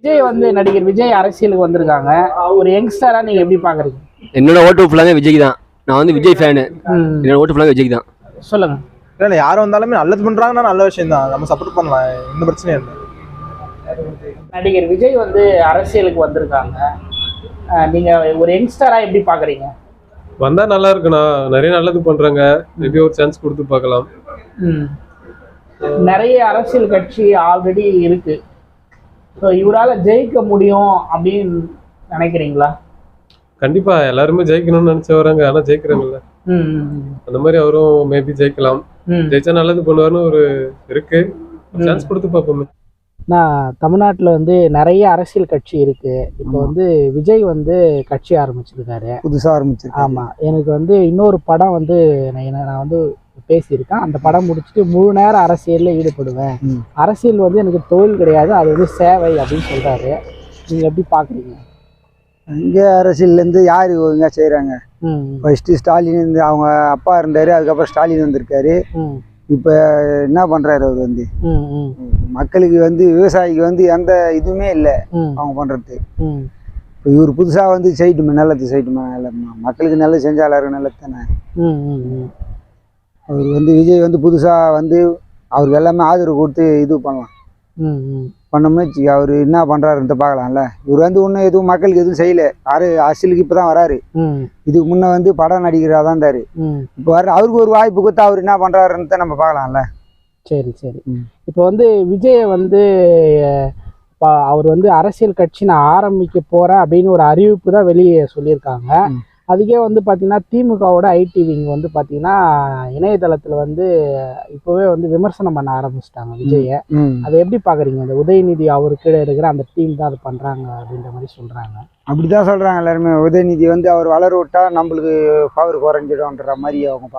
விஜய் வந்து நடிகர் விஜய் அரசியலுக்கு வந்திருக்காங்க. ஒரு யங்ஸ்டரா நீங்க எப்படி பாக்குறீங்க? என்னோட ஓட்டு ஃபுல்லாவே விஜய்க்கு தான். நான் வந்து விஜய் ஃபேனு. என்னோட ஓட்டு ஃபுல்லாவே விஜய்க்கு தான். சொல்லுங்க. இல்லை யார் வந்தாலுமே நல்லது பண்றாங்கன்னா நல்ல விஷயம் தான், நம்ம சப்போர்ட் பண்ணலாம், எந்த பிரச்சனையும் இல்லை. நடிகர் விஜய் வந்து அரசியலுக்கு வந்திருக்காங்க. நீங்க ஒரு யங்ஸ்டரா எப்படி பாக்குறீங்க? வந்தா நல்லா இருக்குண்ணா, நிறைய நல்லது பண்றாங்க. மேபி ஒரு சான்ஸ் கொடுத்து பார்க்கலாம். நிறைய அரசியல் கட்சி ஆல்ரெடி இருக்கு. ஸோ இவரால் ஜெயிக்க முடியும் அப்படின்னு நினைக்கிறீங்களா? கண்டிப்பா எல்லாருமே ஜெயிக்கணும்னு நினைச்சு வராங்க, ஆனா ஜெயிக்கிறாங்கல்ல. அந்த மாதிரி அவரும் மேபி ஜெயிக்கலாம். ஜெயிச்சா நல்லது பண்ணுவார்னு ஒரு இருக்கு. சான்ஸ் கொடுத்து பார்ப்போமே. நான் தமிழ்நாட்டில் வந்து நிறைய அரசியல் கட்சி இருக்கு. இப்போ வந்து விஜய் வந்து கட்சி ஆரம்பிச்சிருக்காரு, புதுசாக ஆரம்பிச்சிருக்கேன். ஆமாம். எனக்கு வந்து இன்னொரு படம் வந்து நான் வந்து பேசியிருக்கேன். அந்த படம் முடிச்சுட்டு முழு நேரம் அரசியலில் ஈடுபடுவேன். அரசியல் வந்து எனக்கு தொழில் கிடையாது, அது வந்து சேவை அப்படின்னு சொல்றாரு. நீங்கள் எப்படி பார்க்குறீங்க? இங்கே அரசியல்லேருந்து யார் ஒழுங்கா செய்கிறாங்க? ஃபர்ஸ்ட்டு ஸ்டாலின் இருந்து அவங்க அப்பா இருந்தார், அதுக்கப்புறம் ஸ்டாலின் வந்திருக்காரு. இப்போ என்ன பண்ணுறாரு அவர் வந்து மக்களுக்கு வந்து விவசாயிக்கு வந்து எந்த இதுவுமே இல்லை அவங்க பண்ணுறது. இப்போ இவர் புதுசாக வந்து செய்யட்டுமே, நல்லது செய்யட்டுமே, நல்லதுமா மக்களுக்கு நல்லது செஞ்சால் எல்லாருக்கும் நல்லது தானே. அவர் வந்து விஜய் வந்து புதுசாக வந்து அவருக்கு எல்லாமே ஆதரவு கொடுத்து இது பண்ணலாம். பண்ணோம்னு வச்சு அவர் என்ன பண்ணுறாருன்ற பார்க்கலாம்ல. இவர் வந்து ஒன்றும் எதுவும் மக்களுக்கு எதுவும் செய்யலை. அரசியலுக்கு இப்போ தான் வராரு. இதுக்கு முன்னே வந்து படம் நடிகராக தான் இருந்தார். இப்போ வர அவருக்கு ஒரு வாய்ப்பு கொடுத்து அவர் என்ன பண்ணுறாருன்னு நம்ம பார்க்கலாம்ல. சரி சரி. இப்போ வந்து விஜயை வந்து அவர் வந்து அரசியல் கட்சி நான் ஆரம்பிக்க போகிறேன் அப்படின்னு ஒரு அறிவிப்பு தான் வெளியே சொல்லியிருக்காங்க. அதுக்கே வந்து பார்த்தீங்கன்னா திமுகவோட ஐடி விங் வந்து பார்த்தீங்கன்னா இணையதளத்தில் வந்து இப்போவே வந்து விமர்சனம் பண்ண ஆரம்பிச்சிட்டாங்க விஜயை. அதை எப்படி பார்க்குறீங்க? இந்த உதயநிதி அவருக்கு இருக்கிற அந்த டீம் தான் அது பண்ணுறாங்க அப்படின்ற மாதிரி சொல்கிறாங்க. அப்படி தான் சொல்கிறாங்க எல்லாருமே. உதயநிதி வந்து அவர் வளர விட்டா நம்மளுக்கு பவர் குறைஞ்சிடும்ன்ற மாதிரி அவங்க